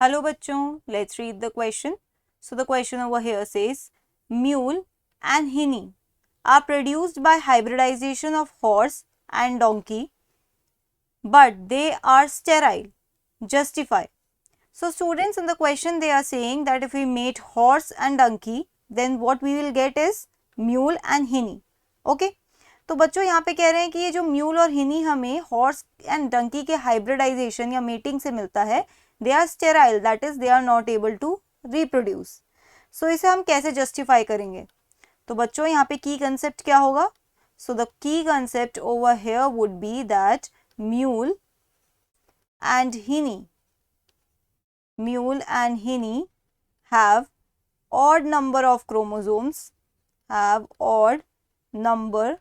Hello bachchon, let's read the question. So the question over here says, mule and hinny are produced by hybridization of horse and donkey, but they are sterile. Justify. So students, in the question they are saying that if we mate horse and donkey, then what we will get is mule and hinny. Okay? तो बच्चों यहाँ पे कह रहे हैं कि ये जो म्यूल और हिनी हमें हॉर्स एंड डंकी के हाइब्रिडाइजेशन या मीटिंग से मिलता है, they are sterile, that is they are not able to reproduce. So इसे हम कैसे जस्टिफाई करेंगे? तो बच्चों यहाँ पे की कंसेप्ट क्या होगा? So the key concept over here would be that mule and hinny have odd number of chromosomes, odd number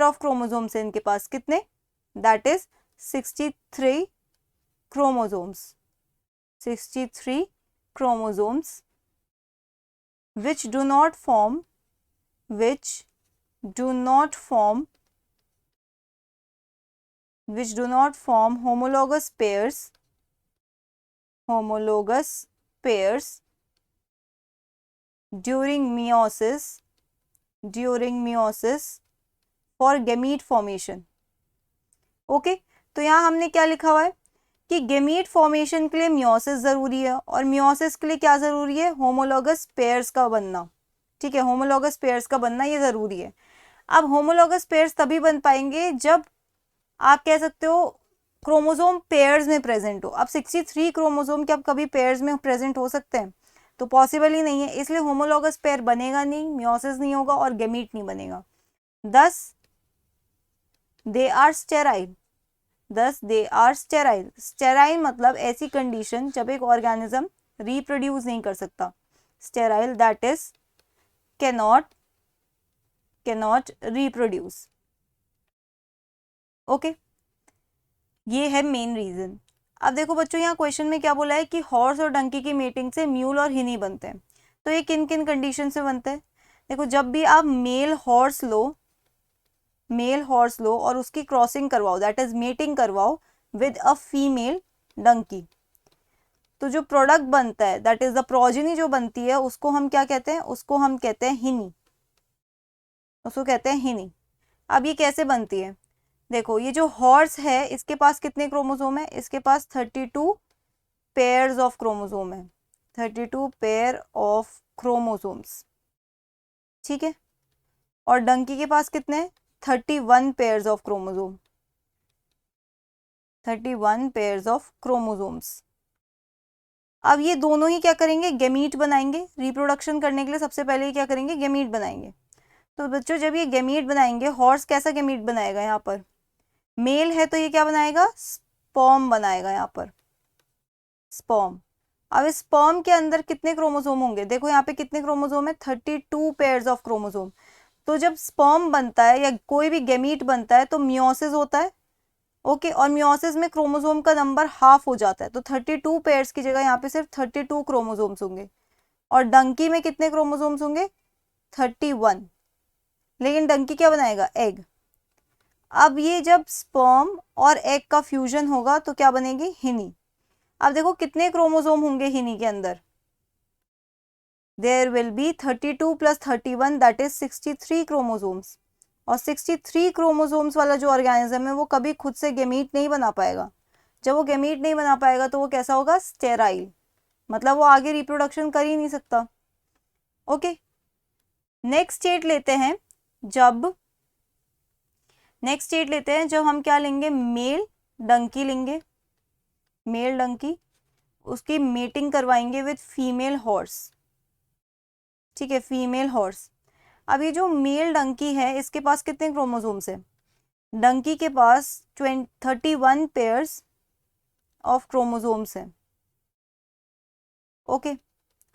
of chromosomes है इनके पास. कितने? That is 63 chromosomes which do not form homologous pairs during meiosis for gamete formation. Okay तो यहाँ हमने क्या लिखा हुआ है कि गेमीट फॉर्मेशन के लिए मियोसिस जरूरी है, और मियोसिस के लिए क्या जरूरी है? होमोलॉगस पेयर्स का बनना. ठीक है, होमोलॉगस पेयर्स का बनना ये जरूरी है. अब होमोलॉगस पेयर्स तभी बन पाएंगे जब आप कह सकते हो क्रोमोसोम पेयर्स में प्रेजेंट हो. अब 63 क्रोमोसोम क्या कभी पेयर्स में प्रेजेंट हो सकते हैं? तो पॉसिबल ही नहीं है, इसलिए होमोलॉगस पेयर बनेगा नहीं, मियोसिस नहीं होगा और गेमीट नहीं बनेगा. दस दे आर स्टेराइल. स्टेराइल मतलब ऐसी कंडीशन जब एक ऑर्गेनिज्म रिप्रोड्यूस नहीं कर सकता. Sterile that is cannot reproduce. Okay, ये है मेन रीजन. अब देखो बच्चों, यहाँ क्वेश्चन में क्या बोला है कि हॉर्स और डंकी की मेटिंग से म्यूल और हिनी बनते हैं. तो ये किन किन कंडीशन से बनते हैं? देखो, जब भी आप मेल हॉर्स लो और उसकी क्रॉसिंग करवाओ, दैट इज मेटिंग करवाओ विद अ फीमेल डंकी, तो जो प्रोडक्ट बनता है दैट इज द प्रोजेनी जो बनती है उसको हम क्या कहते हैं? उसको हम कहते हैं हिनी. अब ये कैसे बनती है? देखो, ये जो हॉर्स है इसके पास कितने क्रोमोसोम है? इसके पास 32 पेयर्स ऑफ क्रोमोसोम है. 32 पेयर ऑफ क्रोमोसोम्स. ठीक है, और डंकी के पास कितने? 31 pairs of chromosome. 31 pairs of chromosomes. अब ये दोनों ही क्या करेंगे? गेमीट बनाएंगे. रिप्रोडक्शन करने के लिए सबसे पहले क्या करेंगे? गेमीट बनाएंगे. तो बच्चों, जब ये गेमीट बनाएंगे, हॉर्स कैसा गेमीट बनाएगा? यहाँ पर मेल है तो ये क्या बनाएगा? स्पर्म बनाएगा. यहाँ पर स्पर्म. अब इस स्पर्म के अंदर कितने क्रोमोसोम होंगे? देखो यहाँ पे कितने क्रोमोसोम है? 32 पेयर्स ऑफ क्रोमोसोम. तो जब स्पर्म बनता है या कोई भी गेमीट बनता है तो मियोसिस होता है. ओके, और मियोसिस में क्रोमोसोम का नंबर हाफ हो जाता है, तो 32 पेयर्स की जगह यहाँ पे सिर्फ 32 क्रोमोसोम्स होंगे. और डंकी में कितने क्रोमोसोम्स होंगे? 31. लेकिन डंकी क्या बनाएगा? एग. अब ये जब स्पर्म और एग का फ्यूजन होगा तो क्या बनेगी? हिनी. अब देखो कितने क्रोमोसोम होंगे हिनी के अंदर? There will be 32 plus 31 that is 63 chromosomes. और 63 क्रोमोसोम्स वाला जो ऑर्गेनिज्म है वो कभी खुद से गेमीट नहीं बना पाएगा. जब वो गेमीट नहीं बना पाएगा तो वो कैसा होगा? स्टेराइल. मतलब वो आगे रिप्रोडक्शन कर ही नहीं सकता. ओके, नेक्स्ट स्टेट लेते हैं जब हम क्या लेंगे? मेल डंकी उसकी मेटिंग करवाएंगे विद फीमेल हॉर्स. ठीक है, फीमेल हॉर्स. अब ये जो मेल डंकी है इसके पास कितने क्रोमोसोम्स है? डंकी के पास 31 पेयर्स ऑफ क्रोमोसोम्स है. ओके,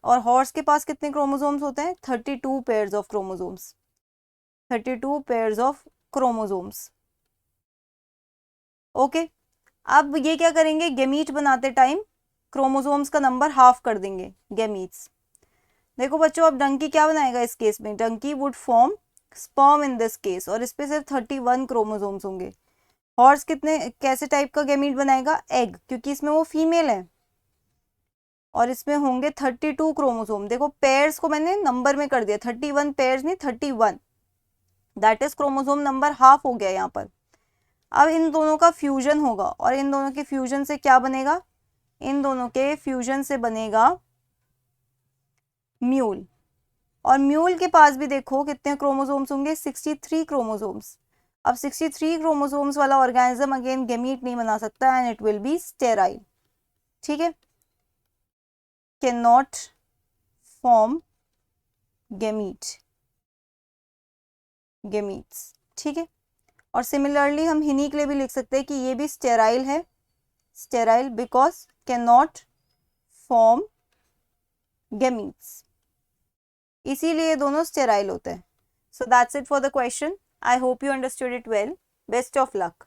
और हॉर्स के पास कितने क्रोमोसोम्स होते हैं? 32 pairs of chromosomes. 32 pairs of chromosomes. Okay, अब ये क्या करेंगे? गेमीट बनाते टाइम क्रोमोसोम्स का नंबर हाफ कर देंगे. गेमीट्स. देखो बच्चों, अब डंकी क्या बनाएगा इस केस में? Donkey would form sperm in this case, और इस पे सिर्फ 31 क्रोमोसोम्स होंगे. हॉर्स कितने कैसे टाइप का गैमीट बनाएगा? एग, क्योंकि इसमें वो फीमेल है और इसमें होंगे 32 क्रोमोसोम। देखो पेयर्स को मैंने नंबर में कर दिया, 31 पेयर्स नहीं 31, that is chromosome number half हो गया यहाँ पर। अब इन दोनों का फ्यूजन होगा और इन दोनों के फ्यूजन से क्या बनेगा? इन दोनों के फ्यूजन से बनेगा म्यूल। और म्यूल के पास भी देखो कितने क्रोमोसोम्स होंगे? 63 क्रोमोसोम्स। अब 63 क्रोमोसोम्स वाला ऑर्गेनिज्म अगेन गैमीट नहीं बना सकता and it will be sterile. ठीक है, can not form gamete, gametes. ठीक है, और सिमिलरली हम इन्हीं के लिए भी लिख सकते हैं कि ये भी स्टेराइल है, sterile because can not form gametes, इसीलिए दोनों स्टेराइल होते हैं। So that's it for the question. I hope you understood it well. Best of luck.